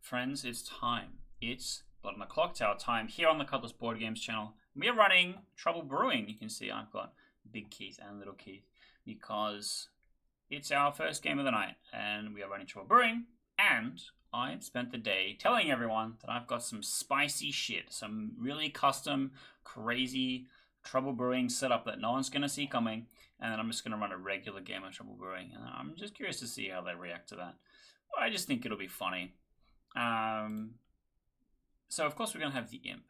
Friends, it's time. It's Blood on the Clocktower time here on the Cutlass Board Games channel. We are running Trouble Brewing. You can see I've got Big Keith and Little Keith because it's our first game of the night and we are running Trouble Brewing, and I spent the day telling everyone that I've got some spicy shit, some really custom, crazy Trouble Brewing setup that no one's going to see coming, and I'm just going to run a regular game of Trouble Brewing, and I'm just curious to see how they react to that. I just think it'll be funny. So of course we're going to have the Imp,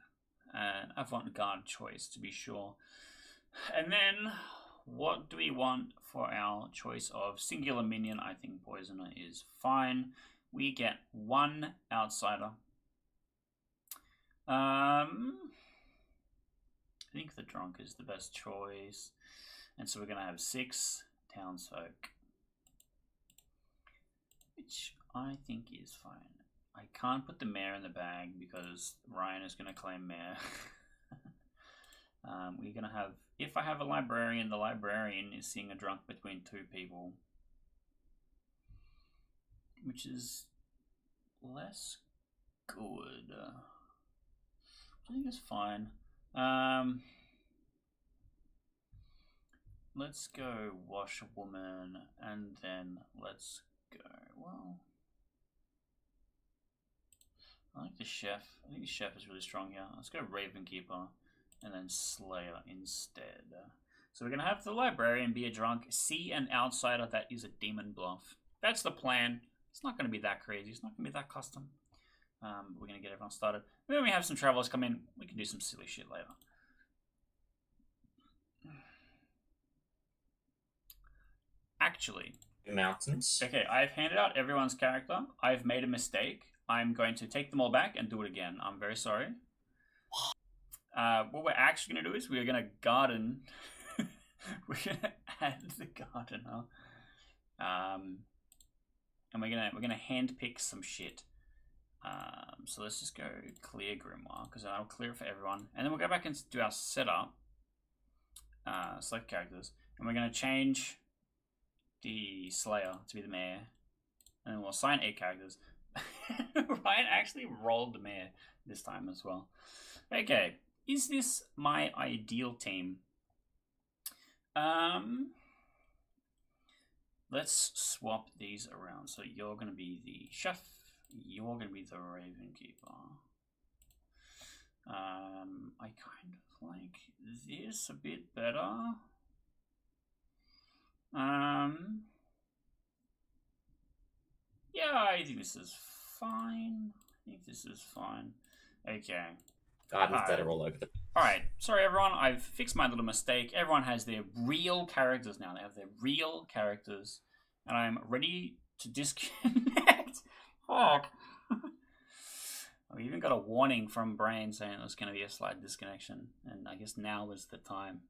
and avant-garde choice to be sure. And then, what do we want for our choice of singular minion? I think Poisoner is fine. We get one outsider. I think the Drunk is the best choice. And so we're going to have 6 townsfolk, which I think is fine. I can't put the mayor in the bag because Ryan is going to claim mayor. We're going to have, if I have a librarian, the librarian is seeing a drunk between 2 people, which is less good. I think it's fine. Let's go washerwoman, and then let's go, well, I like the chef. I think the chef is really strong here. Let's go Ravenkeeper and then Slayer instead. So we're going to have the librarian be a drunk, see an outsider that is a demon bluff. That's the plan. It's not going to be that crazy. It's not going to be that custom. We're going to get everyone started. Then when we have some travelers come in, we can do some silly shit later. Actually, mountains. Okay, I've handed out everyone's character. I've made a mistake. I'm going to take them all back and do it again. I'm very sorry. What we're actually going to do is we're going to garden. We're going to add the gardener. And we're gonna handpick some shit. So let's just go clear Grimoire, because that'll clear it for everyone. And then we'll go back and do our setup. Select characters. And we're going to change the Slayer to be the mayor. And then we'll assign 8 characters. Ryan actually rolled the mayor this time as well. Okay, is this my ideal team? Let's swap these around. So you're going to be the chef. You're going to be the Ravenkeeper. I kind of like this a bit better. Yeah, I think this is fine. Okay. Garden's better all over the... Alright, sorry everyone, I've fixed my little mistake. Everyone has their real characters now. They have their real characters. And I'm ready to disconnect. Fuck. We even got a warning from Brain saying it was going to be a slight disconnection. And I guess now is the time.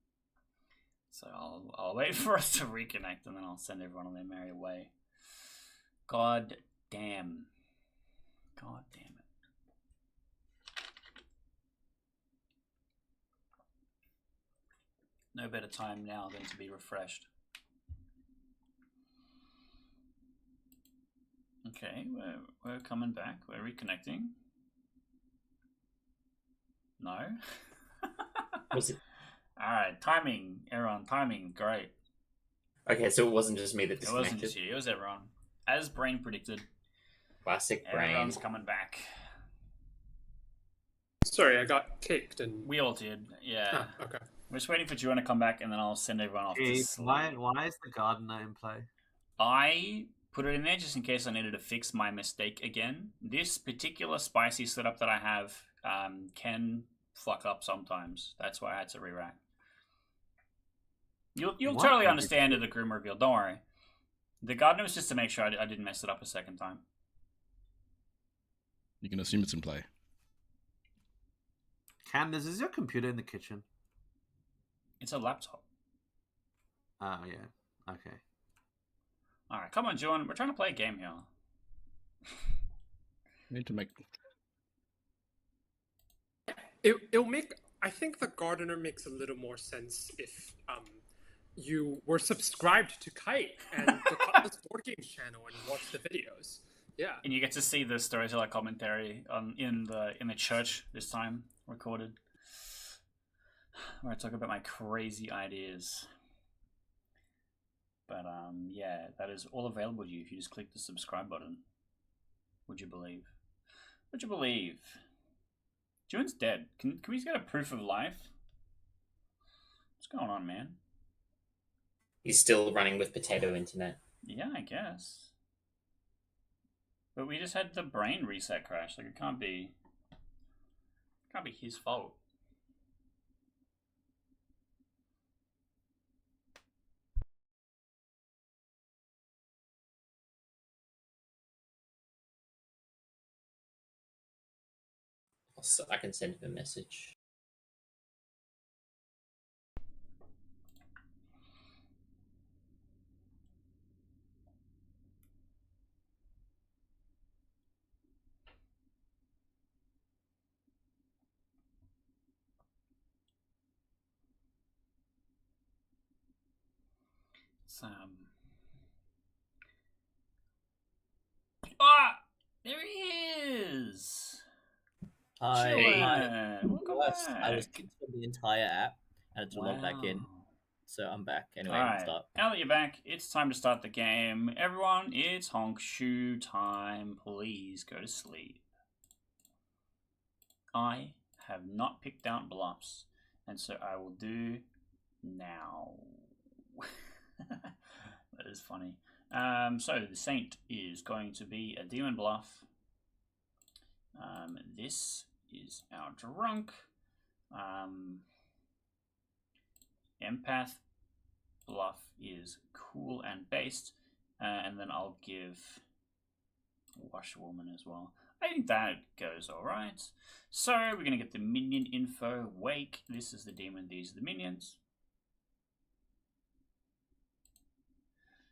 So I'll wait for us to reconnect and then I'll send everyone on their merry way. God damn. God damn it. No better time now than to be refreshed. Okay, we're coming back. We're reconnecting. No? Was it? Alright, timing. Everyone, timing. Great. Okay, so it wasn't just me that disconnected. It wasn't just you, it was everyone. As Brain predicted. Classic Brain. Everyone's coming back. Sorry, I got kicked and... We all did, yeah. Oh, okay. We're just waiting for Juan to come back and then I'll send everyone off to sleep. Why is the gardener in play? I put it in there just in case I needed to fix my mistake again. This particular spicy setup that I have can fuck up sometimes. That's why I had to re-rack. You'll totally understand at the Grim reveal, don't worry. The gardener was just to make sure I didn't mess it up a second time. You can assume it's in play. Candace, is your computer in the kitchen? It's a laptop. Oh, yeah. Okay. Alright, come on, Juan. We're trying to play a game here. Need to make... It'll make... I think the gardener makes a little more sense if you were subscribed to Kite and the Cutlass Board Games channel and watched the videos. Yeah. And you get to see the storyteller commentary in the church this time recorded, where I talk about my crazy ideas. But yeah, that is all available to you if you just click the subscribe button. Would you believe? Would you believe? June's dead. Can we get a proof of life? What's going on, man? He's still running with potato internet. Yeah, I guess. But we just had the brain reset crash. Like, it can't be his fault. So I can send him a message. It's, ah! There he is! Hi. Welcome Worse, back. I was kicked from the entire app and had to log back in. Wow. So I'm back. Anyway, Alright, start. now that you're back, it's time to start the game. Everyone, it's honk shoe time. Please go to sleep. I have not picked out bluffs, and so I will do now. That is funny. So the Saint is going to be a demon bluff. This is our drunk. Empath bluff is cool and based, and then I'll give washerwoman as well. I think that goes alright. So we're going to get the minion info. Wake, this is the demon, these are the minions.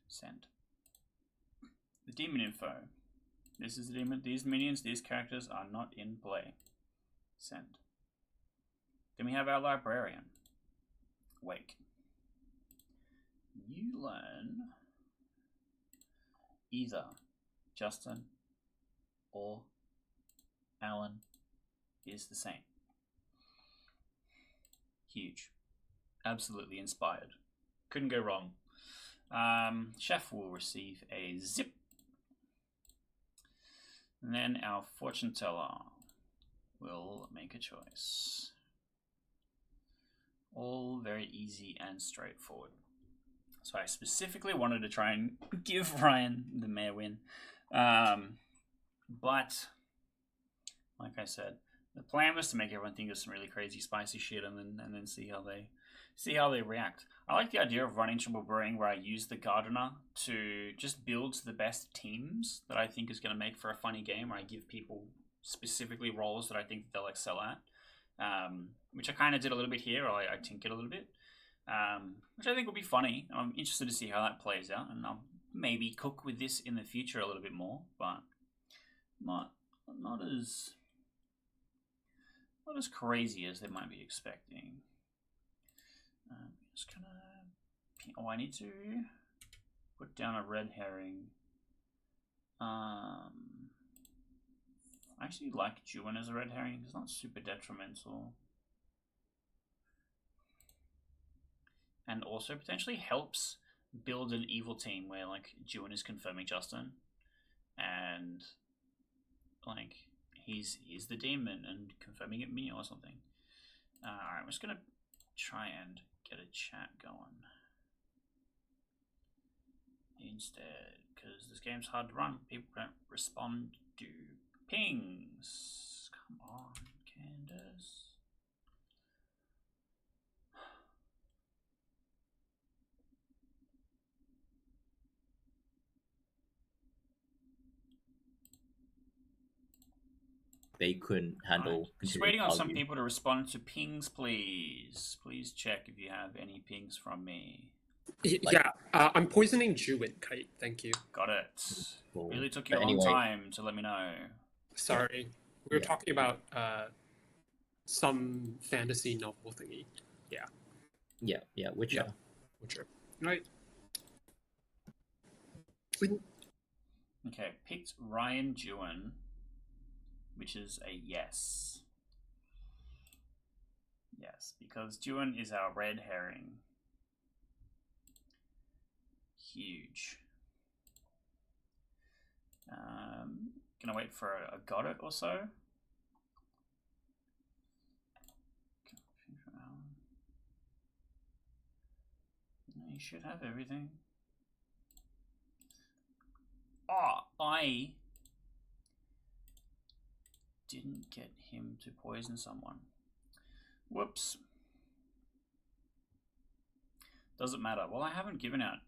Send. The demon info. This is the demon, these minions, these characters are not in play. Send. Then we have our librarian. Wake. You learn either Justin or Alan is the same. Huge. Absolutely inspired. Couldn't go wrong. Chef will receive a zip. And then our fortune teller will make a choice. All very easy and straightforward. So I specifically wanted to try and give Ryan the mayor win. But, like I said, the plan was to make everyone think of some really crazy spicy shit and then see how they react. I like the idea of running Triple Brewing where I use the Gardener to just build the best teams that I think is going to make for a funny game, where I give people specifically roles that I think they'll excel at. Which I kind of did a little bit here. I tinkered a little bit, which I think will be funny. I'm interested to see how that plays out, and I'll maybe cook with this in the future a little bit more, but not as crazy as they might be expecting. Just kind of. Oh, I need to put down a red herring. I actually like Juin as a red herring. It's not super detrimental. And also potentially helps build an evil team where, like, Juin is confirming Justin. And, like, he's the demon and confirming it me or something. Alright, I'm just going to try and get a chat going instead, because this game's hard to run. People don't respond to pings. Come on, Candace. They couldn't handle. Just waiting on some people to respond to pings, please. Please check if you have any pings from me. Yeah, I'm poisoning Jewin, Kite. Thank you. Got it. Cool. Really took you a But long anyway- time to let me know. Sorry. We were Yeah. talking about some fantasy novel thingy. Yeah, Witcher. Witcher. Right. When Okay, picked Ryan Dewan, which is a yes. Yes, because Dewan is our red herring. Huge. Gonna wait for a got it or so. You should have everything. Oh, I didn't get him to poison someone. Whoops. Doesn't matter. Well, I have given out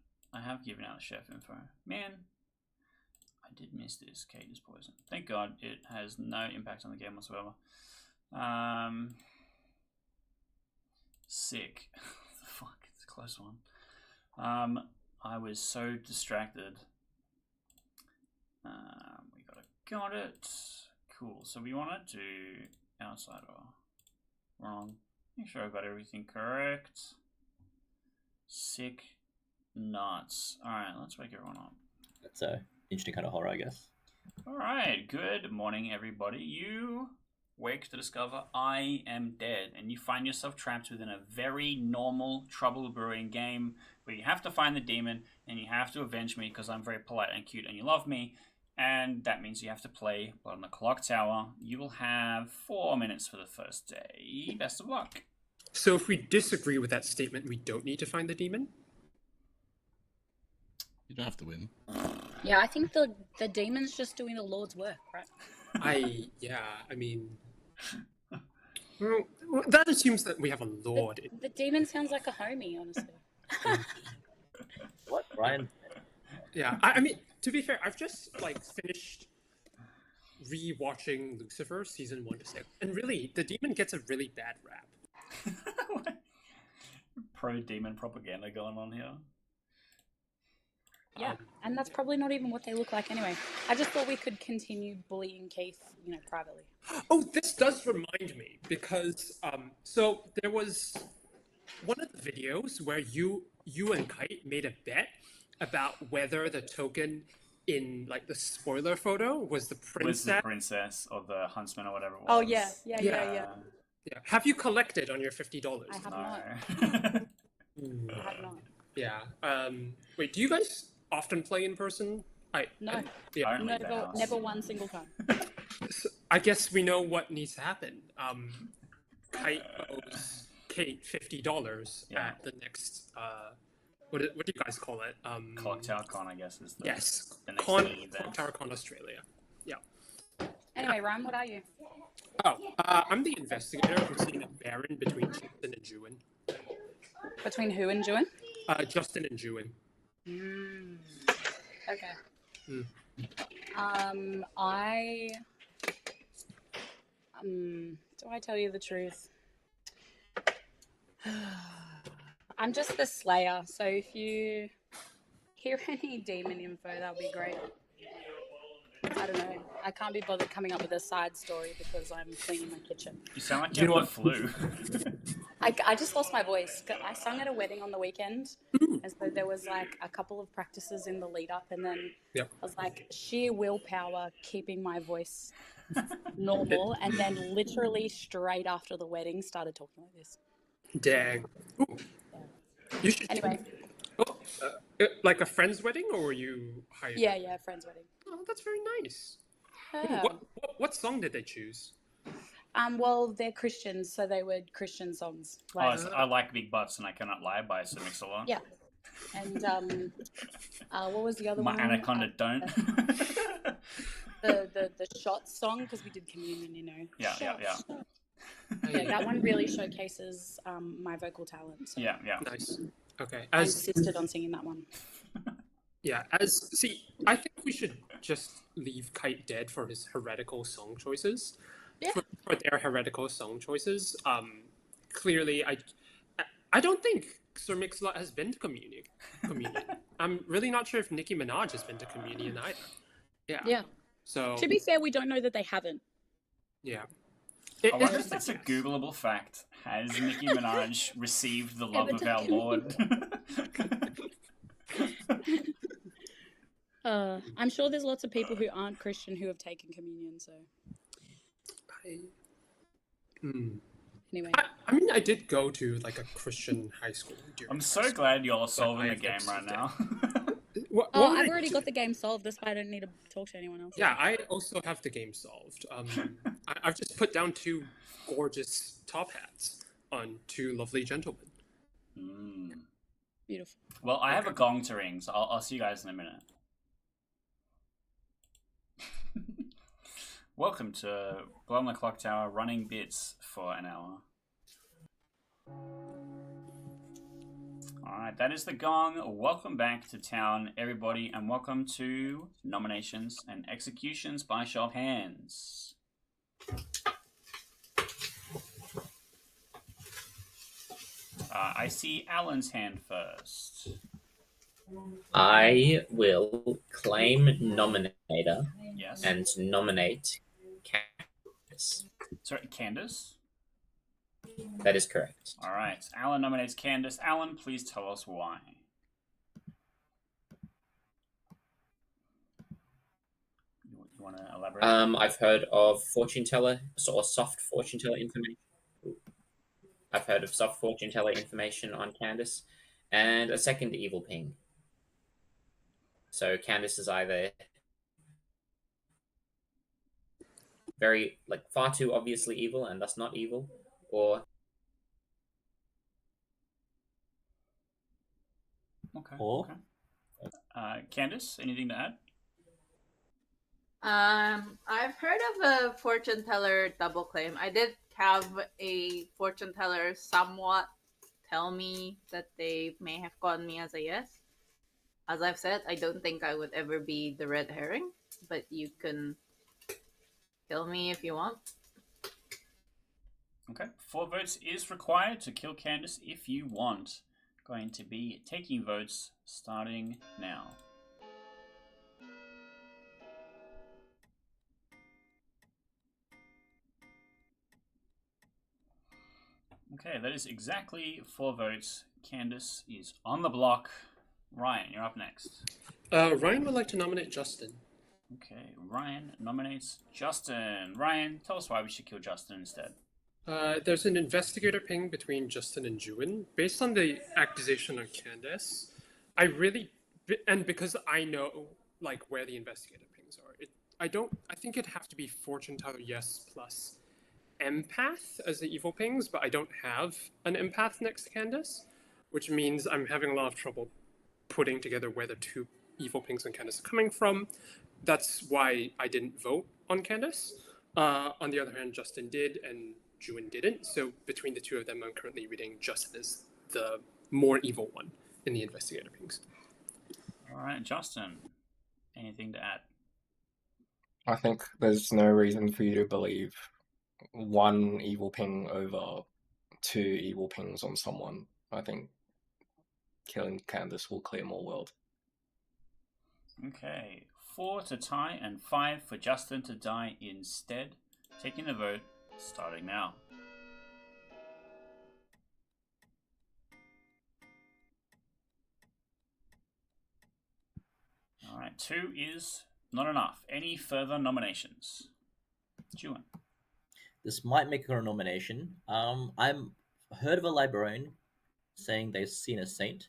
chef info. Man, I did miss this. Kate is poisoned. Thank God it has no impact on the game whatsoever. Sick. Fuck, it's a close one. I was so distracted. We got it. Cool. So we want to do outside or wrong. Make sure I got everything correct. Sick nuts. Alright, let's wake everyone up. That's a interesting kind of horror, I guess. Alright, good morning everybody. You wake to discover I am dead, and you find yourself trapped within a very normal trouble brewing game where you have to find the demon and you have to avenge me because I'm very polite and cute and you love me, and that means you have to play Blood on the Clocktower. You will have 4 minutes for the first day. Best of luck. So if we disagree with that statement, we don't need to find the demon? You don't have to win. Yeah, I think the demon's just doing the Lord's work, right? I mean... Well, that assumes that we have a lord. The demon sounds like a homie, honestly. What, Ryan? Yeah, I mean, to be fair, I've just, finished re-watching Lucifer, season 1 to 6. And really, the demon gets a really bad rap. Pro-demon propaganda going on here. Yeah, and that's probably not even what they look like anyway. I just thought we could continue bullying Keith, privately. Oh, this does remind me, because, so there was one of the videos where you and Kite made a bet about whether the token in, the spoiler photo was the princess. Was the princess or the huntsman or whatever it was. Oh, yeah. Yeah. Have you collected on your $50? I have No. not. I have not. Yeah. Wait, do you guys often play in person? No. Yeah. Only the house. Never one single time. So I guess we know what needs to happen. Kite owes Kate $50 at the next. What do you guys call it? Clocktower Con, I guess, is the Yes. the next Con event. Clocktower Con Australia. Yeah. Anyway, Ryan, what are you? Oh, I'm the investigator who's seen a Baron between Justin and Juin. Between who and Juin? Justin and Juin. Okay. Do I tell you the truth? I'm just the Slayer, so if you hear any demon info, that'll be great. I don't know. I can't be bothered coming up with a side story because I'm cleaning my kitchen. You sound like you have the flu. I just lost my voice. I sung at a wedding on the weekend, and so there was a couple of practices in the lead up, and then I was sheer willpower keeping my voice normal, and then literally straight after the wedding started talking like this. Dang. Ooh. You should. Anyway. Oh, like a friend's wedding, or were you hired? Yeah, friend's wedding. Oh, that's very nice. Yeah. What song did they choose? Well, they're Christians, so they were Christian songs. I like big butts and I cannot lie by Sir Mix-a-Lot. Yeah. And what was the other My one? Anaconda don't. the shot song, because we did communion, Yeah. Yeah, that one really showcases my vocal talent. So Yeah. Nice. Okay. I insisted on singing that one. Yeah. I think we should just leave Kite dead for his heretical song choices. Yeah. For their heretical song choices. Clearly, I don't think Sir Mix-a-Lot has been to communion. I'm really not sure if Nicki Minaj has been to communion either. Yeah. Yeah. So. To be fair, we don't know that they haven't. Yeah. I wonder if that's a Googleable fact. Has Nicki Minaj received the love of our Lord? I'm sure there's lots of people who aren't Christian who have taken communion. So anyway, I mean, I did go to like a Christian high school. I'm so glad you're solving I the game right exited. now. What I've would I already do? got the game solved. That's why I don't need to talk to anyone else. Yeah, I also have the game solved. I've just put down 2 gorgeous top hats on 2 lovely gentlemen. Beautiful. Well, I have a gong to ring, so I'll see you guys in a minute. Welcome to Blow on the Clocktower, running bits for an hour. Alright, that is the gong. Welcome back to town, everybody, and welcome to nominations and executions by show of hands. I see Alan's hand first. I will claim nominator Yes. and nominate Candace. Sorry, Candace? That is correct. Alright, Alan nominates Candace. Alan, please tell us why. You want to elaborate? I've heard of fortune teller or soft fortune teller information. I've heard of soft fortune teller information on Candace, and a second evil ping. So Candace is either very far too obviously evil and thus not evil, or Okay. Or Candace, anything to add? I've heard of a fortune teller double claim. I did have a fortune teller somewhat tell me that they may have gotten me as a yes. As I've said, I don't think I would ever be the red herring, but you can kill me if you want. Okay. 4 votes is required to kill Candace if you want. Going to be taking votes starting now. Okay, that is exactly 4 votes. Candace is on the block. Ryan, you're up next. Ryan would like to nominate Justin. Okay, Ryan nominates Justin. Ryan, tell us why we should kill Justin instead. There's an investigator ping between Justin and Juin. Based on the accusation on Candace, and because I know where the investigator pings are, I think it'd have to be fortune teller yes plus empath as the evil pings, but I don't have an empath next to Candace, which means I'm having a lot of trouble putting together where the 2 evil pings on Candace are coming from. That's why I didn't vote on Candace. On the other hand, Justin did, and Juin didn't. So between the 2 of them, I'm currently reading Justin as the more evil one in the investigator pings. All right, Justin, anything to add? I think there's no reason for you to believe 1 evil ping over 2 evil pings on someone. I think killing Candace will clear more world. Okay, 4 to tie and 5 for Justin to die instead. Taking the vote, starting now. Alright, 2 is not enough. Any further nominations? Juin. this might make her a nomination. I'm heard of a librarian saying they've seen a saint.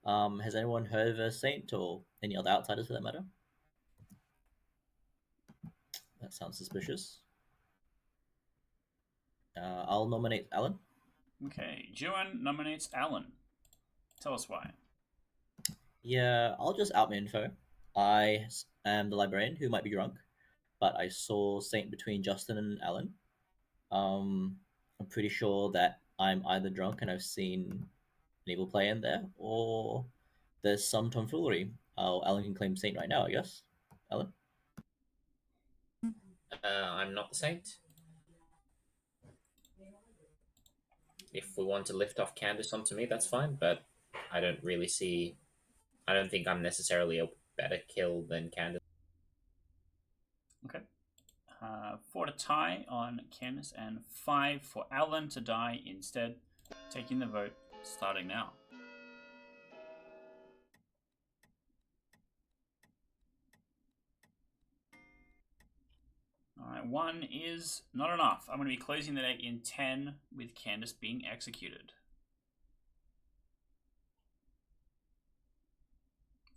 Has anyone heard of a saint or any other outsiders for that matter? That sounds suspicious. I'll nominate Alan. Okay, Juin nominates Alan. Tell us why. Yeah, I'll just out my info. I am the librarian who might be drunk, but I saw Saint between Justin and Alan. I'm pretty sure that I'm either drunk and I've seen an evil play in there, or there's some tomfoolery. Alan can claim Saint right now, I guess. Alan? I'm not the saint. If we want to lift off Candace onto me, that's fine, but I don't think I'm necessarily a better kill than Candace. Okay. 4 to tie on Candace and 5 for Alan to die instead. Taking the vote, starting now. 1 is not enough. I'm going to be closing the day in 10 with Candace being executed.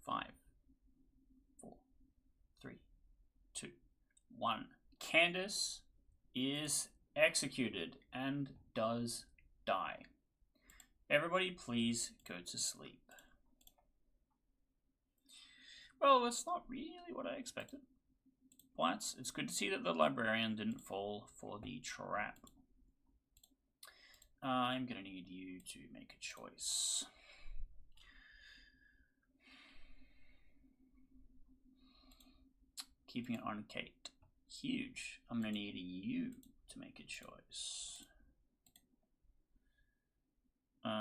5, 4, 3, 2, 1. Candace is executed and does die. Everybody please go to sleep. Well, that's not really what I expected. But it's good to see that the librarian didn't fall for the trap. I'm going to need you to make a choice. Keeping it on Kate. Huge. I'm going to need you to make a choice. Can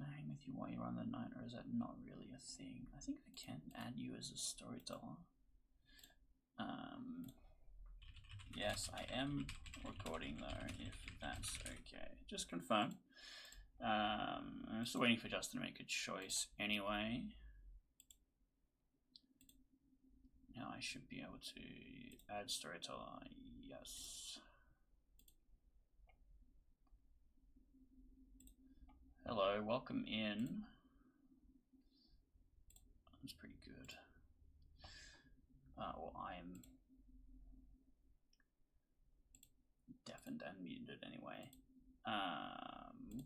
I hang with you while you're on the night, or is that not really a thing? I think I can add you as a storyteller. Yes, I am recording though, if that's okay. Just confirm. I'm still waiting for Justin to make a choice anyway. Now I should be able to add storyteller. Yes. Hello, welcome in. That's pretty good. Well, I'm deafened and muted anyway.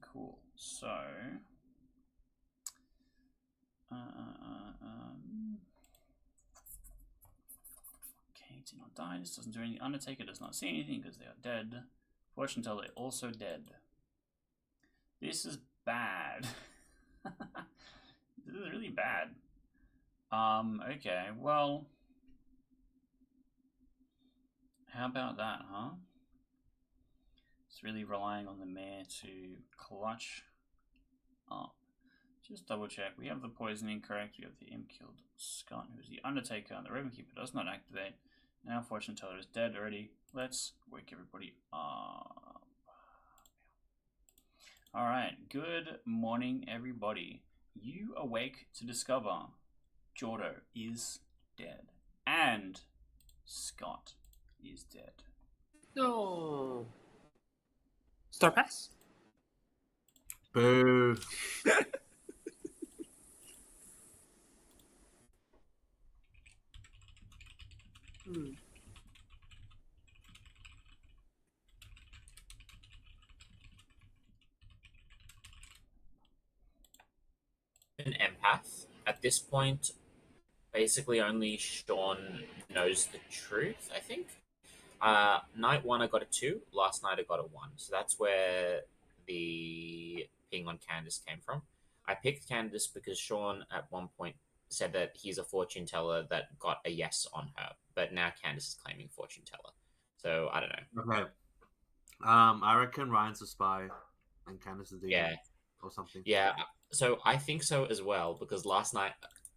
Cool. So, okay, did not die. This doesn't do anything. Undertaker does not see anything because they are dead. Fortune teller also dead. This is bad. This is really bad. Okay, well, how about that, huh? It's really relying on the mayor to clutch up. Just double check. We have the poisoning correct. We have the imp killed Scott, who's the Undertaker. The Raven Keeper does not activate. Now Fortune Teller is dead already. Let's wake everybody up. Alright, good morning, everybody. You awake to discover Jordo is dead. And Scott is dead. No. Star Pass? Boo. An empath. At this point, basically only Sean knows the truth, I think. Night 1 I got a 2, last night I got a 1. So that's where the ping on Candace came from. I picked Candace because Sean at one point said that he's a fortune teller that got a yes on her, but now Candace is claiming fortune teller. So I don't know. Okay. I reckon Ryan's a spy and Candace is the Yeah. or something. Yeah, so I think so as well because last night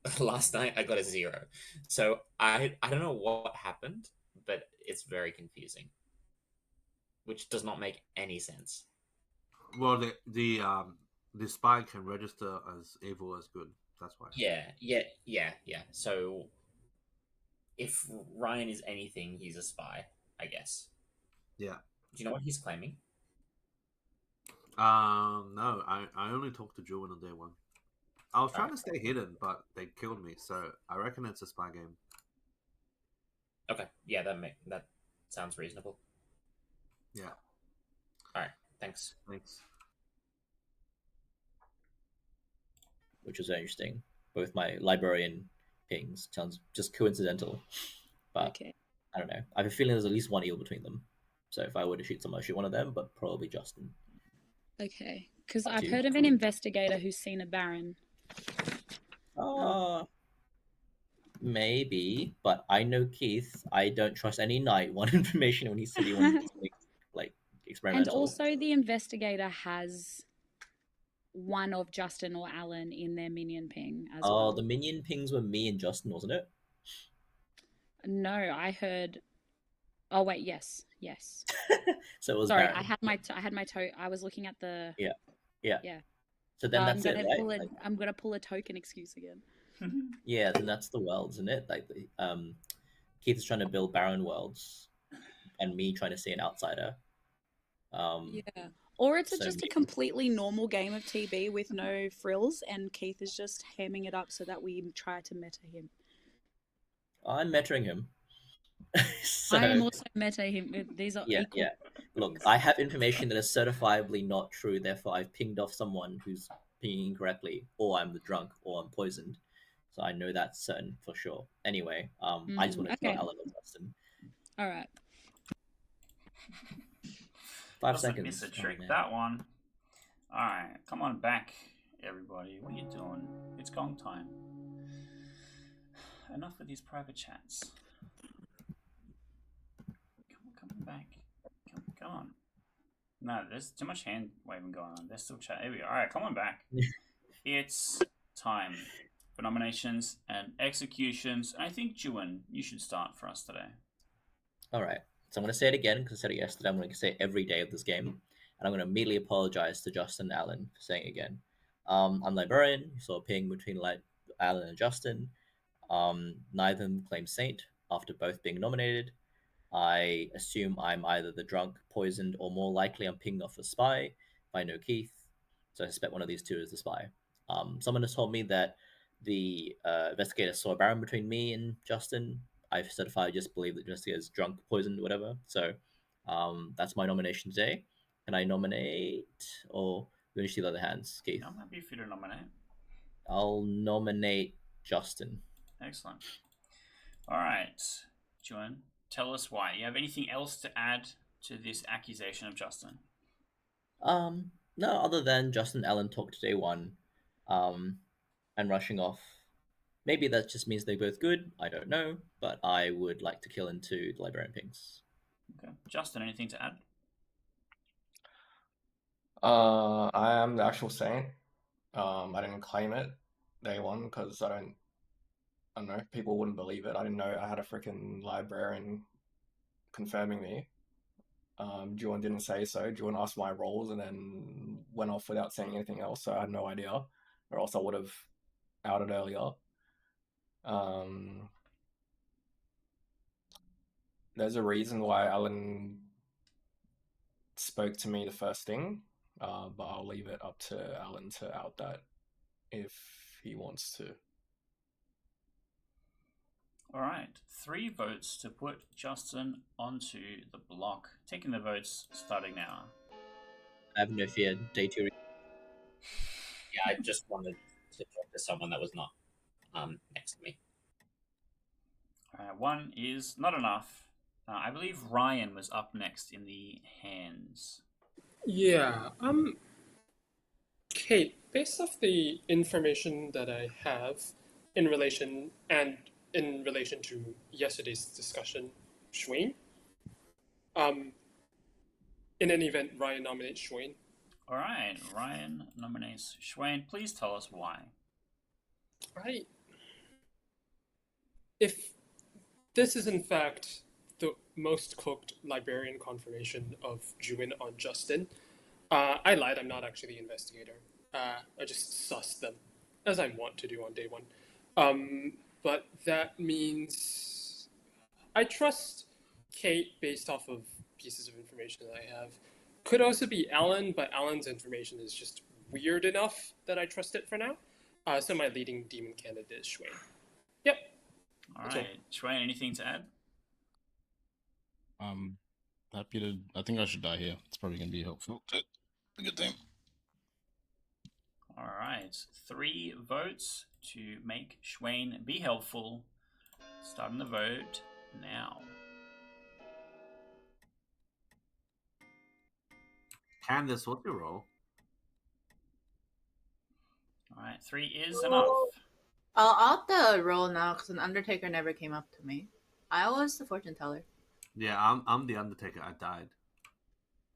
I got a 0. So I don't know what happened, but it's very confusing, which does not make any sense. Well, the spy can register as evil as good. That's why. Yeah. So if Ryan is anything, he's a spy, I guess. Yeah. Do you know what he's claiming? No, I only talked to Drew on day 1. I was trying to stay hidden, but they killed me, so I reckon it's a spy game. Okay, yeah, that sounds reasonable. Yeah. All right, thanks. Which was very interesting. Both my librarian pings sounds just coincidental, but Okay. I don't know. I have a feeling there's at least one eel between them. So if I were to shoot someone, I'd shoot one of them, but probably Justin. Okay, because I've heard of an investigator who's seen a Baron. Maybe, but I know Keith. I don't trust any Night 1 information when he said he wanted to make, like, experimental. And also, the investigator has one of Justin or Alan in their minion ping as well. Oh, the minion pings were me and Justin, wasn't it? No, I heard. Oh wait, yes. So it was. Sorry, Baron. I had my toe. I was looking at the. Yeah. So then that's it, right? I'm gonna pull a token excuse again. Yeah, then that's the world, isn't it? Like Keith is trying to build barren worlds, and me trying to see an outsider. Yeah. Or it's so just a maybe- completely normal game of TB with no frills, and Keith is just hamming it up so that we try to meta him. I'm mettering him. So, I am also meta him. These are yeah, equal. yeah. Look, things. I have information that is certifiably not true. Therefore, I've pinged off someone who's pinging incorrectly, or I'm the drunk, or I'm poisoned. So I know that's certain for sure. Anyway, I just want to kill Okay. Alan or Justin. All right. 5 Doesn't seconds. miss a Oh, trick, man. that one. Alright, come on back, everybody. What are you doing? It's gong time. Enough with these private chats. Come on back. Come on. No, there's too much hand waving going on. There's still chat. Here we go. Alright, come on back. It's time for nominations and executions. And I think, Juan, you should start for us today. All right. So I'm going to say it again because I said it yesterday. I'm going to say it every day of this game. And I'm going to immediately apologize to Justin and Alan for saying it again. I'm Librarian. You saw a ping between Alan and Justin. Neither of them claim Saint after both being nominated. I assume I'm either the drunk, poisoned, or more likely I'm pinged off a spy if I know Keith. So I suspect one of these two is the spy. Someone has told me that the investigator saw a baron between me and Justin. I've certified just believe that the investigator is drunk, poisoned, whatever. So that's my nomination today. Can I nominate, or you want to see the other hands, Keith? I'm happy for you to nominate. I'll nominate Justin. Excellent. All right, Juan, tell us why. You have anything else to add to this accusation of Justin? No, other than Justin and Alan talked to day one, and rushing off. Maybe that just means they're both good. I don't know, but I would like to kill into the librarian pings. Okay, Justin, anything to add? I am the actual Saint. I didn't claim it day one because I don't know, people wouldn't believe it. I didn't know I had a freaking librarian confirming me. Juan didn't say so. Juan asked my roles and then went off without saying anything else, so I had no idea, or else I would have outed earlier. There's a reason why Alan spoke to me the first thing, but I'll leave it up to Alan to out that if he wants to. All right, 3 votes to put Justin onto the block. Taking the votes starting now. I have no fear. Day 2. Yeah, I just wanted to talk to someone that was not next to me. 1 is not enough. I believe Ryan was up next in the hands. Yeah. Kate, based off the information that I have in relation to yesterday's discussion, Schwain. In any event, Ryan nominates Schwain. All right, Ryan nominates Schwain. Please tell us why. Right. If this is in fact the most cooked librarian confirmation of Juin on Justin, I lied. I'm not actually the investigator. I just sussed them, as I want to do on day one. But that means I trust Kate based off of pieces of information that I have. Could also be Alan, but Alan's information is just weird enough that I trust it for now. So my leading demon candidate is Schwain. Yep. All That's right, Schwain, anything to add? Happy to. I think I should die here. It's probably gonna be helpful. A good thing. All right, 3 votes to make Schwain be helpful. Starting the vote now. Candace, what's your role? All right, 3 is enough. I'll up the roll now because an Undertaker never came up to me. I was the fortune teller. Yeah, I'm the Undertaker. I died.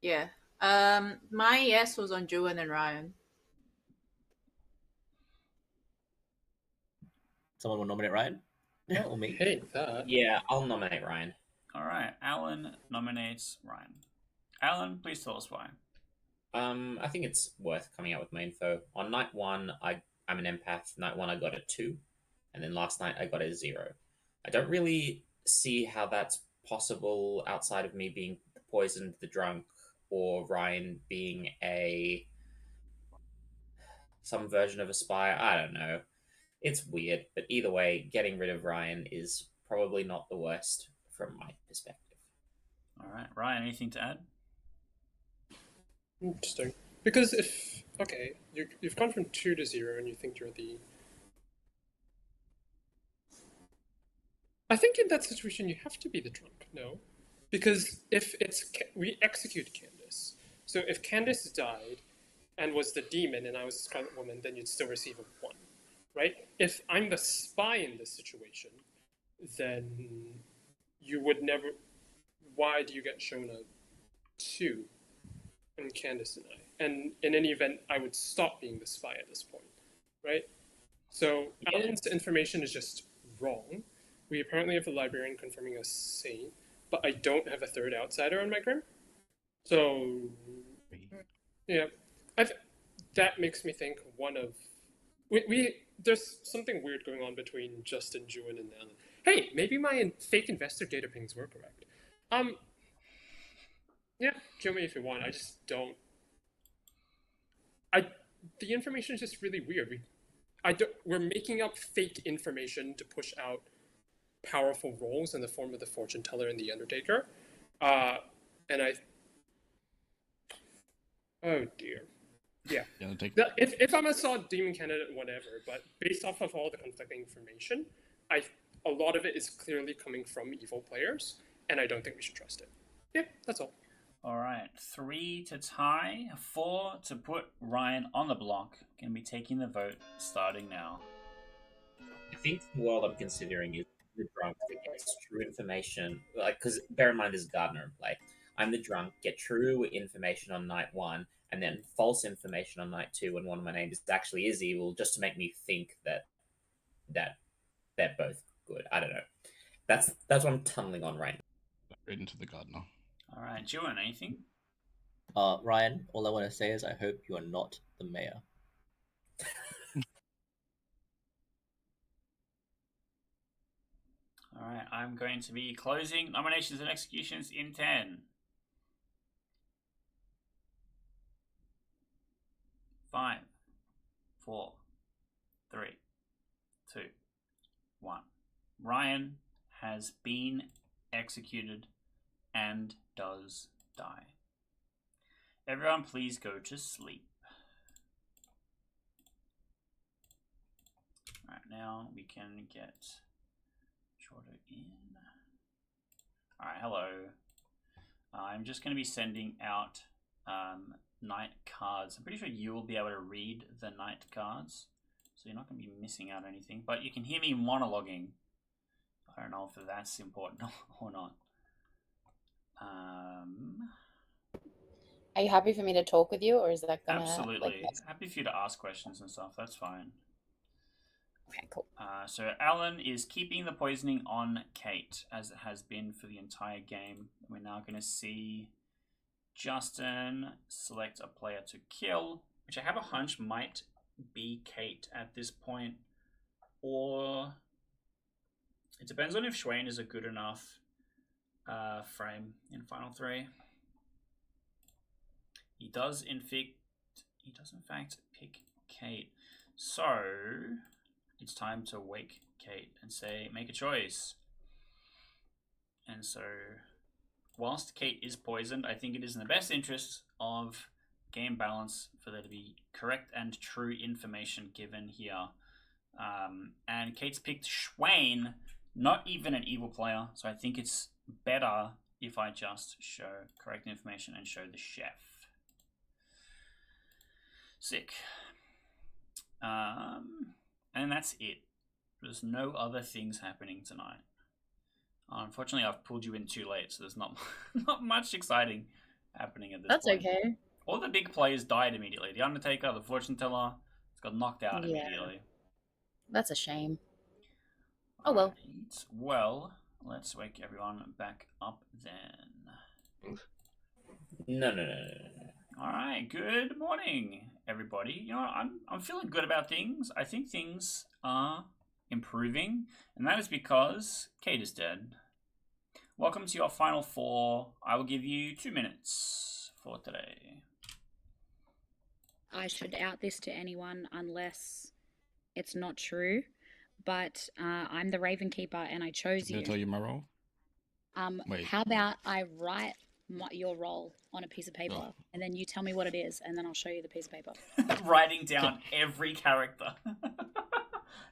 Yeah. My yes was on Juan and Ryan. Someone will nominate Ryan? Or me? Hey, that. Yeah, I'll nominate Ryan. All right, Alan nominates Ryan. Alan, please tell us why. I think it's worth coming out with my info. On night 1, I'm an empath. Night 1, I got a 2. And then last night, I got a 0. I don't really see how that's possible outside of me being poisoned, the drunk, or Ryan being some version of a spy. I don't know. It's weird, but either way, getting rid of Ryan is probably not the worst from my perspective. All right, Ryan, anything to add? Interesting. Because you've gone from 2 to 0, and you think you're the. I think in that situation you have to be the drunk, no? Because if we execute Candace, so if Candace died and was the demon and I was the Scarlet Woman, then you'd still receive a 1, right? If I'm the spy in this situation, then you would never. Why do you get shown a 2 in Candace and I? And in any event, I would stop being the spy at this point, right? So Alan's information is just wrong. We apparently have a librarian confirming a saint, but I don't have a third outsider on my grim. So, yeah, that makes me think one of there's something weird going on between Justin, Juan, and Alan. Hey, maybe my fake investigator pings were correct. Yeah, kill me if you want. I just don't. The information is just really weird. We're making up fake information to push out powerful roles in the form of the fortune teller and the Undertaker. Oh dear. Yeah. If I'm a solid demon candidate, whatever, but based off of all the conflicting information, a lot of it is clearly coming from evil players, and I don't think we should trust it. Yeah, that's all. All right, 3 to tie, 4 to put Ryan on the block. Gonna be taking the vote starting now. I think the world I'm considering is the drunk that gets true information. Like, because bear in mind, there's Gardner in play. I'm the drunk, get true information on night 1, and then false information on night 2 when one of my names actually is evil, just to make me think that they're both good. I don't know. That's what I'm tunneling on right now. Right into the gardener. All right, Juan, anything? Ryan, all I want to say is I hope you are not the mayor. All right, I'm going to be closing nominations and executions in 10. 5, 4, 3, 2, 1. Ryan has been executed and does die. Everyone, please go to sleep. All right, now we can get Shorter in. All right, hello. I'm just going to be sending out night cards. I'm pretty sure you will be able to read the night cards, so you're not going to be missing out on anything. But you can hear me monologuing. I don't know if that's important or not. Are you happy for me to talk with you, or is that gonna absolutely happy for you to ask questions and stuff? That's fine. Okay, cool. So Alan is keeping the poisoning on Kate, as it has been for the entire game. We're now going to see Justin select a player to kill, which I have a hunch might be Kate at this point, or it depends on if Schwain is a good enough frame in Final 3. He does in fact pick Kate. So it's time to wake Kate and say, make a choice. And so, whilst Kate is poisoned, I think it is in the best interest of game balance for there to be correct and true information given here. And Kate's picked Schwain, not even an evil player, so I think it's better if I just show correct information and show the chef. Sick. And that's it. There's no other things happening tonight. Unfortunately, I've pulled you in too late, so there's not much exciting happening at this point. That's okay. All the big players died immediately. The Undertaker, the Fortune Teller, got knocked out immediately. That's a shame. Oh well. Right. Well, let's wake everyone back up then. No. All right. Good morning, everybody. You know, I'm feeling good about things. I think things are improving, and that is because Kate is dead. Welcome to your final 4. I will give you 2 minutes for today. I should out this to anyone unless it's not true, but I'm the Raven Keeper and I chose Did I you. tell you my role? Wait. How about I write your role on a piece of paper, and then you tell me what it is, and then I'll show you the piece of paper. Writing down every character.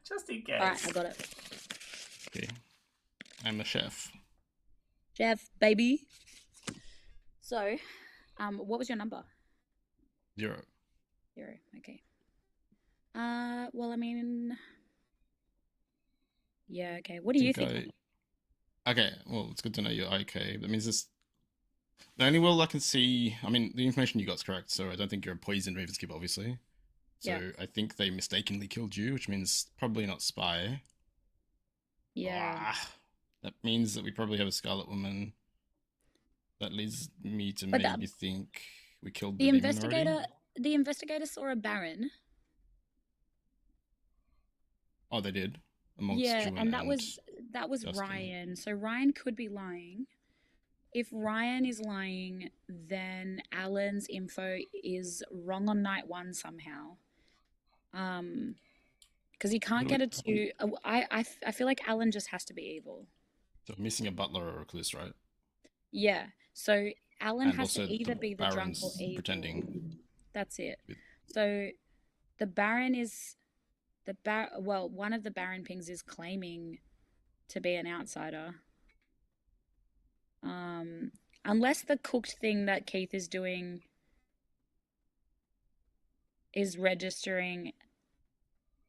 Just in case. Alright, I got it. Okay. I'm a chef. Chef, baby. So, what was your number? 0. 0, okay. Well, I mean... Yeah, okay. What do you think? Okay, well, it's good to know you're okay. That means this... The only will I can see... I mean, the information you got is correct, so I don't think you're a poison Ravenskeeper, obviously. So Yeah. I think they mistakenly killed you, which means probably not spy. Yeah. That means that we probably have a Scarlet Woman. That leads me to But maybe think we killed The demon investigator... already. The investigator saw a Baron. Oh, they did? Amongst Yeah, Juan and that was Justin. Ryan. So Ryan could be lying. If Ryan is lying, then Alan's info is wrong on night 1 somehow. Because he can't get it to. I feel like Alan just has to be evil. So we're missing a butler or a recluse, right? Yeah. So Alan And has to also either the be the drunk or Baron's evil. pretending. That's it. So the Baron is well, one of the Baron pings is claiming to be an outsider. Unless the cooked thing that Keith is doing is registering.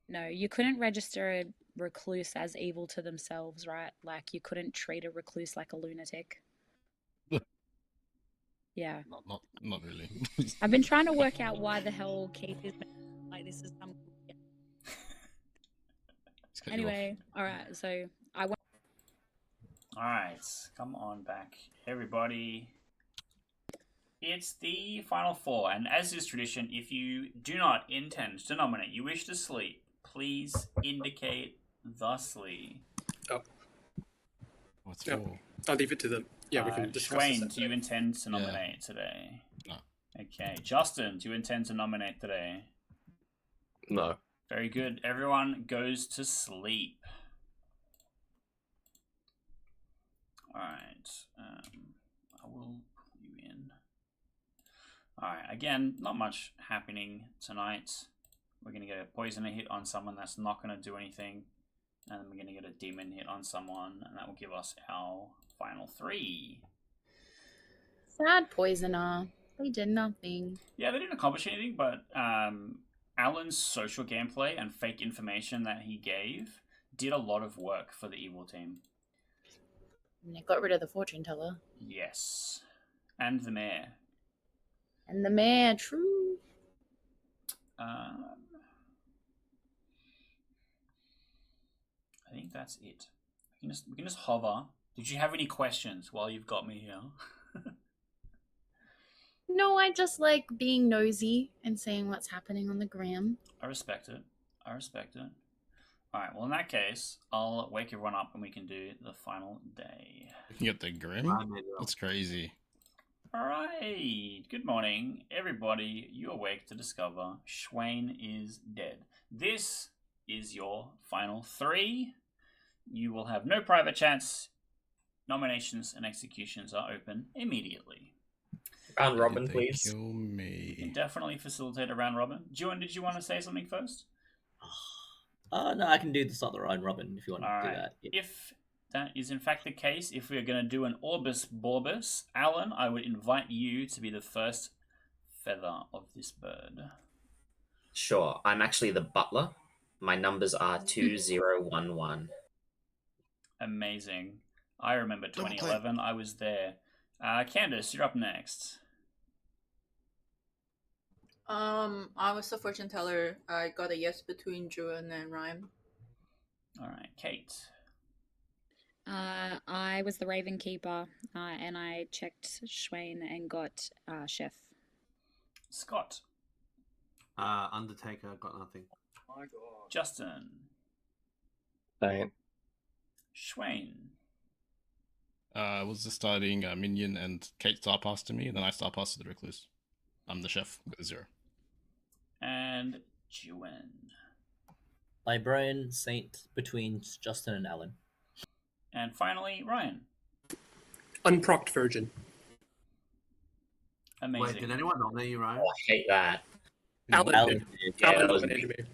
No, you couldn't register a recluse as evil to themselves, right? Like, you couldn't treat a recluse like a lunatic. Yeah. Not really. I've been trying to work out why the hell Keith is like this is some. Anyway, all right. So I went. All right, come on back, everybody. It's the final 4, and as is tradition, if you do not intend to nominate, you wish to sleep, please indicate thusly. Oh. What's Yeah. for? I'll leave it to them. Yeah, we can discuss Schwain, this. do you intend to nominate today? No. Okay. Justin, do you intend to nominate today? No. Very good. Everyone goes to sleep. Alright. I will put you in. Alright, again, not much happening tonight. We're going to get a poisoner hit on someone that's not going to do anything. And then we're going to get a demon hit on someone, and that will give us our final 3. Sad poisoner. They did nothing. Yeah, they didn't accomplish anything, but Alan's social gameplay and fake information that he gave did a lot of work for the evil team. And they got rid of the fortune teller. Yes. And the mayor. And the mayor, true. I think that's it. We can just hover. Did you have any questions while you've got me here? No, I just like being nosy and seeing what's happening on the gram. I respect it. Alright, well in that case, I'll wake everyone up and we can do the final day. You can get the grim? That's crazy. Alright, good morning. Everybody, you awake to discover Schwain is dead. This is your final 3. You will have no private chats. Nominations and executions are open immediately. Round robin, please. Kill me. You can definitely facilitate a round robin. Juan, did you want to say something first? No, I can do the start the round robin if you want to do that. Yeah. If that is in fact the case, if we're going to do an Orbis Borbis, Alan, I would invite you to be the first feather of this bird. Sure, I'm actually the butler. My numbers are 2011. Amazing. I remember 2011. I was there. Candace, you're up next. I was the fortune teller. I got a yes between Juan and Rhyme. All right, Kate. I was the Raven Keeper, and I checked Schwain and got Chef. Scott. Undertaker, got nothing. My God. Justin. Saint. Schwain. Was just starting Minion and Kate star pass to me, and then I star pass to the Recluse. I'm the chef with a 0. And Juan. Librarian, Saint between Justin and Alan. And finally, Ryan. Unprocked virgin. Amazing. Wait, did anyone nominate you, Ryan? Oh, I hate that. Alan Alan did. did. Yeah, Alan that was nominated me. me.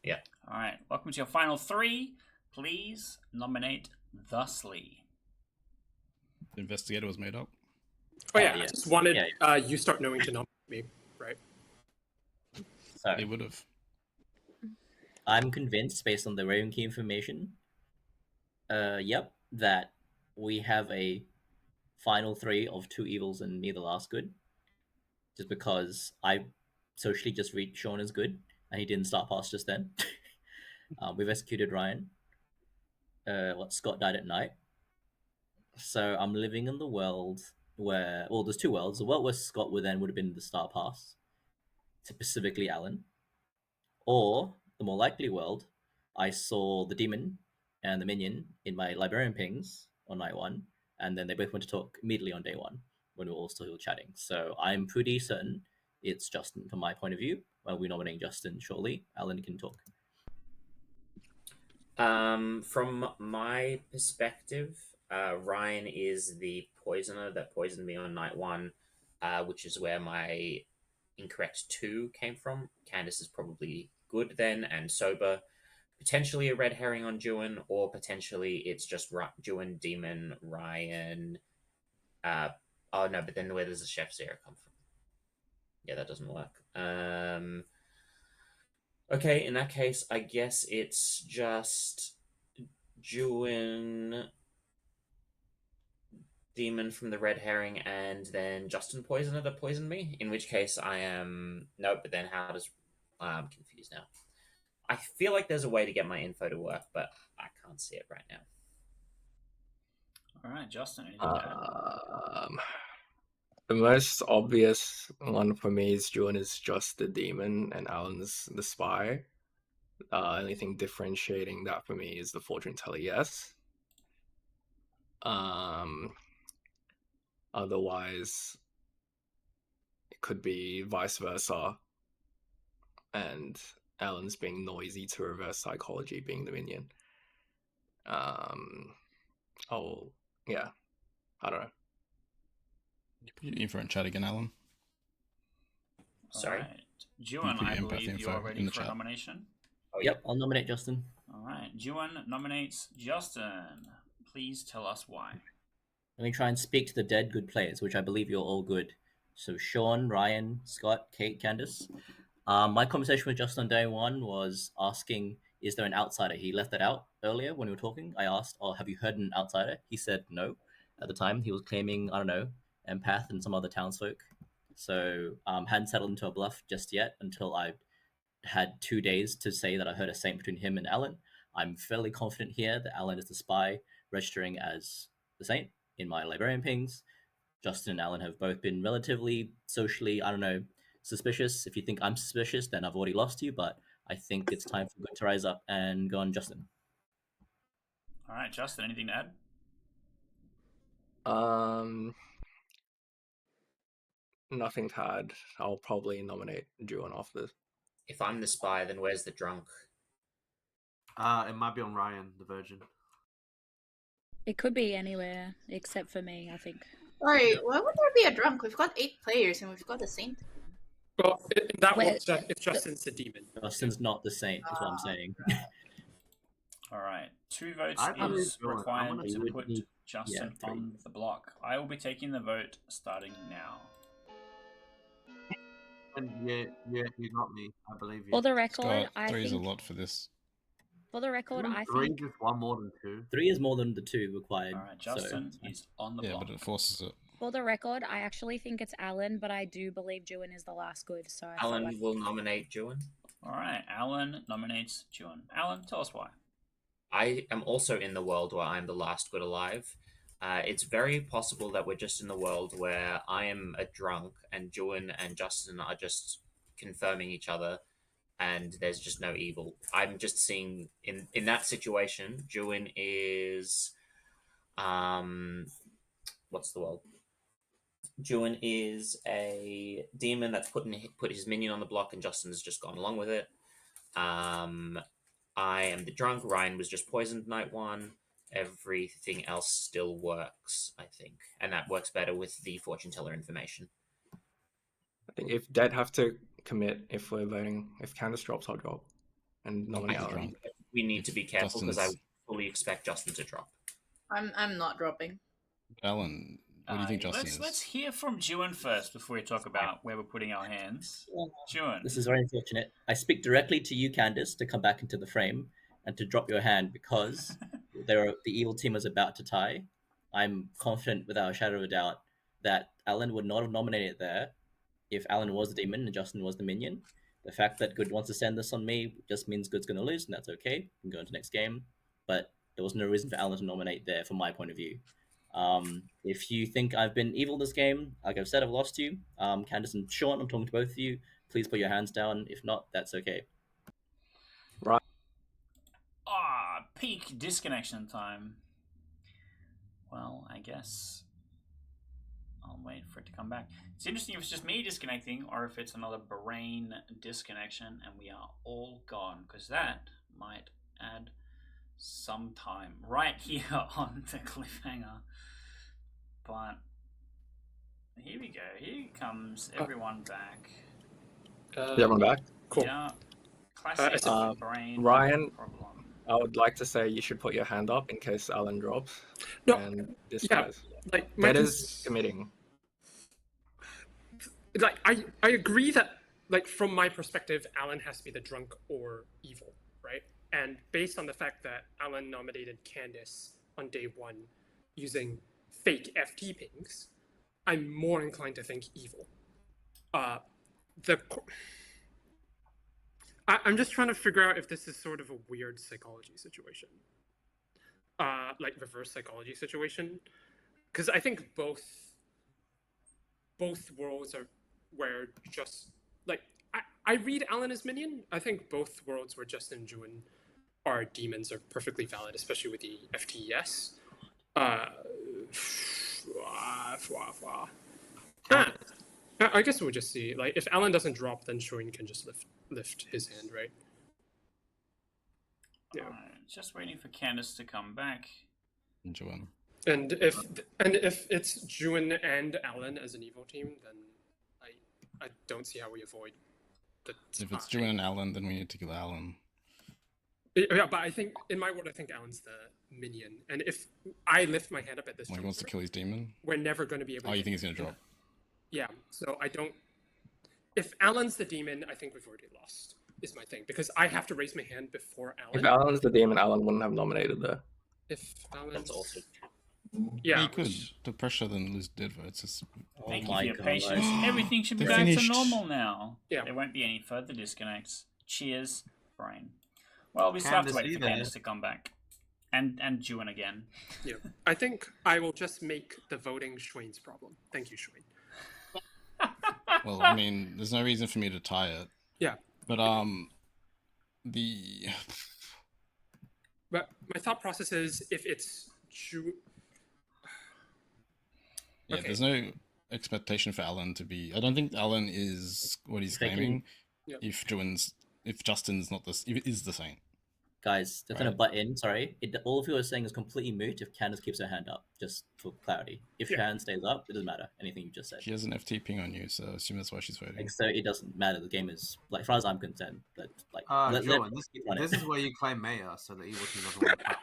Yeah. All right. Welcome to your final 3. Please nominate thusly. The investigator was made up. Oh yeah, yeah. I just wanted Yeah, you start knowing to nominate me, right? So They would have. I'm convinced, based on the Raven key information, that we have a final 3 of 2 evils and me the last good. Just because I socially just read Sean as good, and he didn't start past just then. We've executed Ryan. Scott died at night. So I'm living in the world where, well, there's 2 worlds. The world where Scott would have been the star pass, specifically Alan. Or the more likely world, I saw the demon and the minion in my librarian pings on night 1, and then they both went to talk immediately on day 1 when we were all still chatting. So I'm pretty certain it's Justin from my point of view. Well, we're nominating Justin shortly. Alan can talk. From my perspective, Ryan is the poisoner that poisoned me on night 1, which is where my incorrect 2 came from. Candace is probably good then and sober. Potentially a red herring on Juan, or potentially it's just Juan, Demon, Ryan. Oh no, but then where does the chef Zero come from? Yeah, that doesn't work. Okay, in that case, I guess it's just Juan, Demon from the red herring, and then Justin Poisoner that poisoned me. In which case, I am nope. But then how does I'm confused now. I feel like there's a way to get my info to work, but I can't see it right now. All right, Justin. Anything to add? The most obvious one for me is Juan is just the demon and Alan's the spy. Anything differentiating that for me is the fortune teller, yes. Otherwise, it could be vice versa, and Alan's being noisy to reverse psychology being the minion. Yeah, I don't know. Put your info in chat again, Alan. Sorry. All right. Juan, put your I empath believe you info are ready in the for chat. nomination. Oh, Yep, I'll nominate Justin. All right. Juan nominates Justin. Please tell us why. Let me try and speak to the dead good players, which I believe you're all good. So Sean, Ryan, Scott, Kate, Candace. My conversation with Justin on day 1 was asking, is there an outsider? He left that out earlier when we were talking. I asked, have you heard an outsider? He said no. At the time, he was claiming, I don't know, empath and some other townsfolk. So hadn't settled into a bluff just yet until I had 2 days to say that I heard a saint between him and Alan. I'm fairly confident here that Alan is the spy registering as the saint in my librarian pings. Justin and Alan have both been relatively socially, I don't know, suspicious. If you think I'm suspicious, then I've already lost you, but I think it's time for good to rise up and go on Justin. All right, Justin, anything to add? Nothing to add. I'll probably nominate Juan off this. If I'm the spy, then where's the drunk? It might be on Ryan, the virgin. It could be anywhere except for me, I think. Sorry, why would there be a drunk? We've got 8 players and we've got a saint. Well, in that Wait, one, it's Justin's the demon. Justin's not the saint, is what I'm saying. All right. 2 votes I believe is Juan. required I'm to gonna- put Yeah, Justin 3. on the block. I will be taking the vote starting now. And yeah, you got me. I believe you. For the record, Scott, I 3 is a think. lot for this. For the record, Isn't I 3 think. just one more than 2? 3 is more than the 2 required. All right, Justin is on the Yeah, block. but it forces it. For the record, I actually think it's Alan, but I do believe Juan is the last good. So I feel Alan like will nominate Juan. All right, Alan nominates Juan. Alan, tell us why. I am also in the world where I'm the last good alive. It's very possible that we're just in the world where I am a drunk and Juan and Justin are just confirming each other and there's just no evil. I'm just seeing in that situation, Juan is what's the word? Juin is a demon that's put his minion on the block, and Justin's just gone along with it. I am the drunk. Ryan was just poisoned night one. Everything else still works, I think, and that works better with the fortune teller information. I think if Dead have to commit, if we're voting, if Candace drops, I'll drop and nominate He's Alan. drunk. We need to be careful because I Justin's- fully expect Justin to drop. I'm not dropping. Alan, what do you think Justin is? Let's hear from Juin first before we talk about where we're putting our hands. Juin. This is very unfortunate. I speak directly to you, Candace, to come back into the frame and to drop your hand because the evil team is about to tie. I'm confident, without a shadow of a doubt, that Alan would not have nominated there if Alan was the demon and Justin was the minion. The fact that Good wants to send this on me just means Good's going to lose, and that's okay. We can go into next game. But there was no reason for Alan to nominate there from my point of view. If you think I've been evil this game, like I've said, I've lost you. Candace and Sean, I'm talking to both of you. Please put your hands down. If not, that's okay. Right. Peak disconnection time. Well, I guess I'll wait for it to come back. It's interesting if it's just me disconnecting or if it's another brain disconnection and we are all gone, because that might add some time right here on the cliffhanger. But here we go. Here comes everyone back. Everyone back? Cool. Yeah. Classic brain Ryan, problem. I would like to say you should put your hand up in case Alan drops. No, and this yeah, guy's. like That is committing. Like I agree that, like, from my perspective, Alan has to be the drunk or evil, right? And based on the fact that Alan nominated Candace on day one using fake FT pings, I'm more inclined to think evil. I'm just trying to figure out if this is sort of a weird psychology situation, like reverse psychology situation, because I think both worlds are where just like I read Alan as minion. I think both worlds where Justin and Juin are demons are perfectly valid, especially with the FTES. I guess we'll just see. Like, if Alan doesn't drop, then Shoin can just lift his hand, right? Yeah. Just waiting for Candace to come back. Juin. And if it's Juin and Alan as an evil team, then I don't see how we avoid the. If it's Juin and Alan, then we need to kill Alan. Yeah, but I think in my world, I think Alan's the minion, and if I lift my hand up at this, He wants to kill his demon. We're never going to be able. Oh, you think he's gonna drop? Yeah, so I don't. If Alan's the demon, I think we've already lost. Is my thing, because I have to raise my hand before Alan. If Alan's the demon, Alan wouldn't have nominated there. If Alan's... That's also Yeah, he could. The pressure then lose dead votes. Is... Thank you for your patience. Everything should be They're back to finished. normal now. Yeah. There won't be any further disconnects. Cheers, brain. Well, we still have to wait for Candace to come back. And Juin again. Yeah. I think I will just make the voting Schwain's problem. Thank you, Schwain. Well, I mean, there's no reason for me to tie it. Yeah. But But my thought process is if it's Yeah, Okay. there's no expectation for Alan to be. I don't think Alan is what he's Thinking- claiming. Yep. If Justin's not this, if it is the same. Guys, just gonna butt in. Sorry, all of you are saying is completely moot if Candace keeps her hand up. Just for clarity, if your hand stays up, it doesn't matter. Anything you just said. She has an FT ping on you, so I assume that's why she's voting. Like, so it doesn't matter. The game is like, as far as I'm concerned. But like, Joe, keep running. this is where you claim mayor, so the evil team doesn't want to.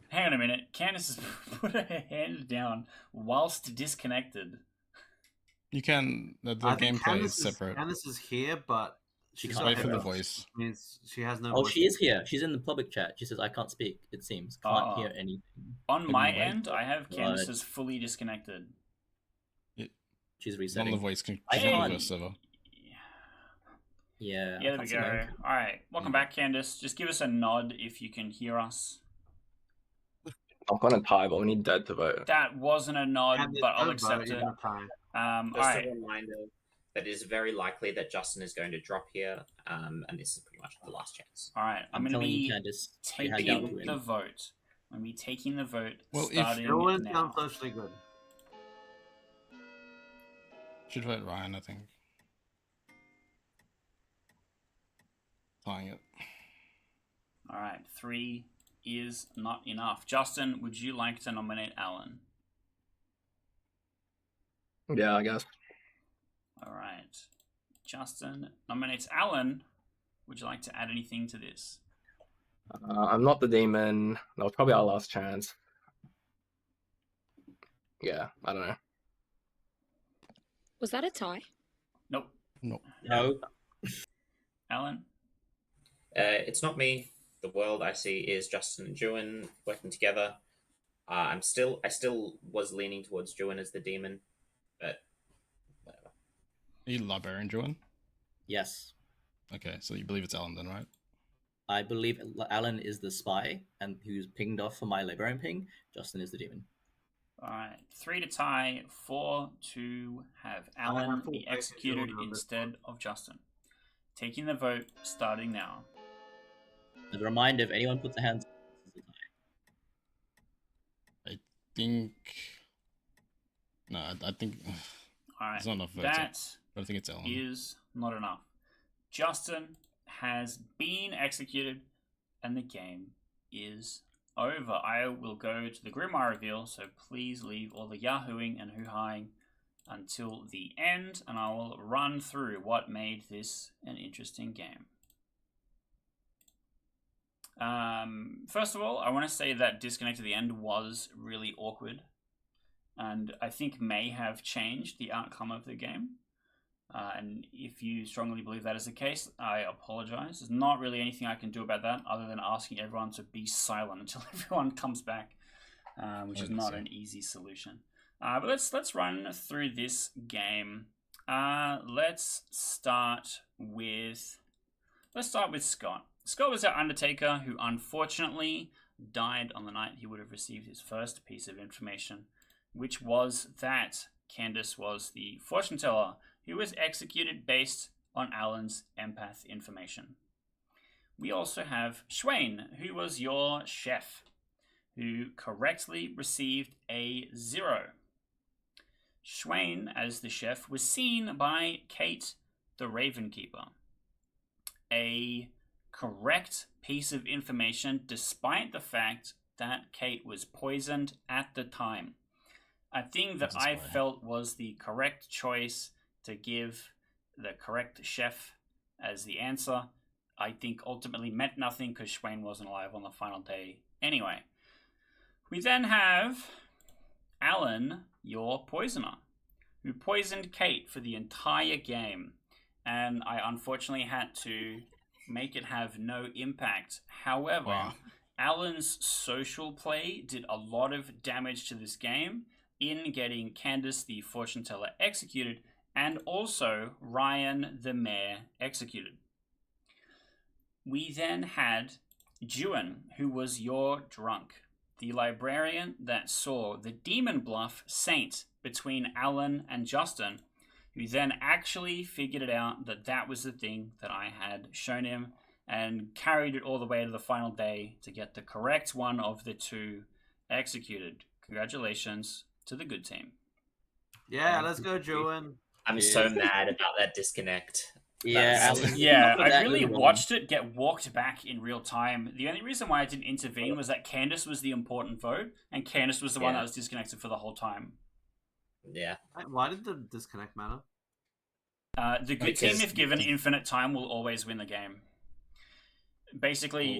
Hang on a minute. Candace has put her hand down whilst disconnected. You can. The I think gameplay is Candace separate. Candace is here, but She she's can't not Wait for here. the voice. Means she has no. Oh, voice. she is here. She's in the public chat. She says, "I can't speak." It seems can't hear anything. On my wait. end, I have Candace Right. as fully disconnected. She's One resetting. of the voice can I check the can't. first server. Yeah. Yeah, there we go. Alright, welcome back, Candace. Just give us a nod if you can hear us. I'm gonna tie, but we need Dead to vote. That wasn't a nod, Candace, but I'll don't accept vote, it. you're not tied. Just Alright. a reminder that it is very likely that Justin is going to drop here, and this is pretty much the last chance. Alright, I'm going to telling you, be Candace, put your hand down taking to the win. vote. I'm going to be taking the vote Well, if starting No one now. sounds socially good. Should vote Ryan, I think. Tying it. All right, 3 is not enough. Justin, would you like to nominate Alan? Yeah, I guess. All right. Justin nominates Alan. Would you like to add anything to this? I'm not the demon. That was probably our last chance. Yeah, I don't know. Was that a tie? Nope. No. No, Alan? it's not me. The world I see is Justin and Juin working together. I still was leaning towards Juin as the demon, but whatever. Are you librarian, Joan? Yes. Okay, so you believe it's Alan then, right? I believe Alan is the spy and who's pinged off for my librarian ping. Justin is the demon. All right. 3 to tie, 4 to have I have Alan full be faith in executed Juin on this instead of Justin. Taking the vote starting now. As a reminder, if anyone puts their hands up, this is a tie. I think. No, I think. All right. It's not enough votes. That But I think it's Alan. is not enough. Justin has been executed, and the game is over. I will go to the Grimoire reveal, so please leave all the yahooing and hoo-haing until the end, and I will run through what made this an interesting game. First of all, I want to say that disconnect at the end was really awkward, and I think may have changed the outcome of the game. And if you strongly believe that is the case, I apologize. There's not really anything I can do about that other than asking everyone to be silent until everyone comes back, which is not an easy solution. But let's run through this game. Let's start with Scott. Scott was our Undertaker who unfortunately died on the night he would have received his first piece of information, which was that Candace was the fortune teller who was executed based on Alan's empath information. We also have Schwain, who was your chef, who correctly received a 0. Schwain, as the chef, was seen by Kate, the Ravenkeeper. A correct piece of information, despite the fact that Kate was poisoned at the time. A thing that I felt was the correct choice to give the correct chef as the answer, I think ultimately meant nothing because Schwain wasn't alive on the final day anyway. We then have Alan, your poisoner, who poisoned Kate for the entire game, and I unfortunately had to make it have no impact. However, Alan's social play did a lot of damage to this game in getting Candace, the fortune teller, executed, and also Ryan, the mayor, executed. We then had Juin, who was your drunk, the librarian that saw the demon bluff saint between Alan and Justin, who then actually figured it out that that was the thing that I had shown him and carried it all the way to the final day to get the correct one of the two executed. Congratulations to the good team. Yeah, let's go, Juin. I'm so mad about that disconnect. Yeah, Yeah, I really watched it get walked back in real time. The only reason why I didn't intervene was that Candace was the important vote, and Candace was the one that was disconnected for the whole time. Yeah. Why did the disconnect matter? The good team, if given infinite time, will always win the game. Basically,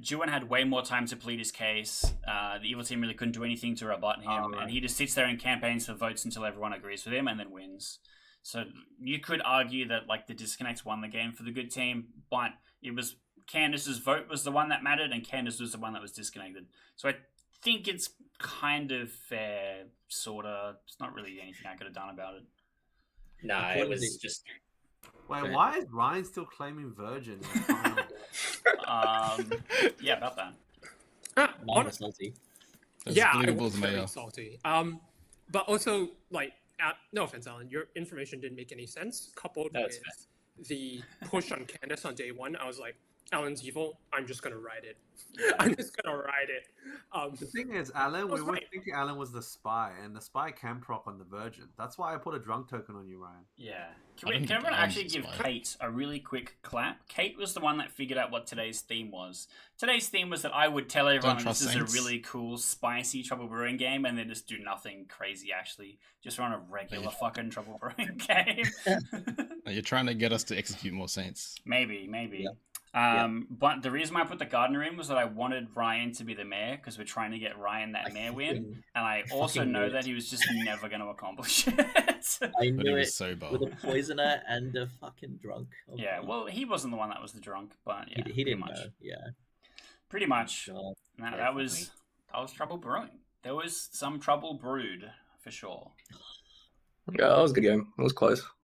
Juin had way more time to plead his case. The evil team really couldn't do anything to rebut him, and he just sits there and campaigns for votes until everyone agrees with him, and then wins. So you could argue that like the disconnect won the game for the good team, but it was Candace's vote was the one that mattered, and Candace was the one that was disconnected. So I think it's kind of fair, sort of. It's not really anything I could have done about it. No, it was just... Wait, why is Ryan still claiming Virgin? Yeah, about that. Salty. Yeah, I was very salty. But also, like, no offense, Alan, your information didn't make any sense. Coupled with the push on Candace on day one, I was like, Alan's evil. I'm just gonna ride it. I'm just gonna ride it. The thing is, Alan, was we were right. thinking Alan was the spy, and the spy can proc on the Virgin. That's why I put a drunk token on you, Ryan. Yeah. I don't Can think everyone Alan's actually give inspired. Kate a really quick clap? Kate was the one that figured out what today's theme was. Today's theme was that I would tell everyone Don't this trust is saints. a really cool, spicy Trouble Brewing game, and then just do nothing crazy, actually. Just run a regular fucking Trouble Brewing game. You're trying to get us to execute more saints. Maybe. Yeah. But the reason why I put the gardener in was that I wanted Ryan to be the mayor, because we're trying to get Ryan that mayor win. And I also fucking know knew that it. he was just never going to accomplish it. I But he knew was it sober. with a poisoner and a fucking drunk. Oh, Yeah, God. well, he wasn't the one that was the drunk, but yeah, he pretty didn't much. know. Yeah. Pretty much. God. That, Yeah, that fuck was me. that was trouble brewing. There was some trouble brewed for sure. Yeah, that was a good game. It was close.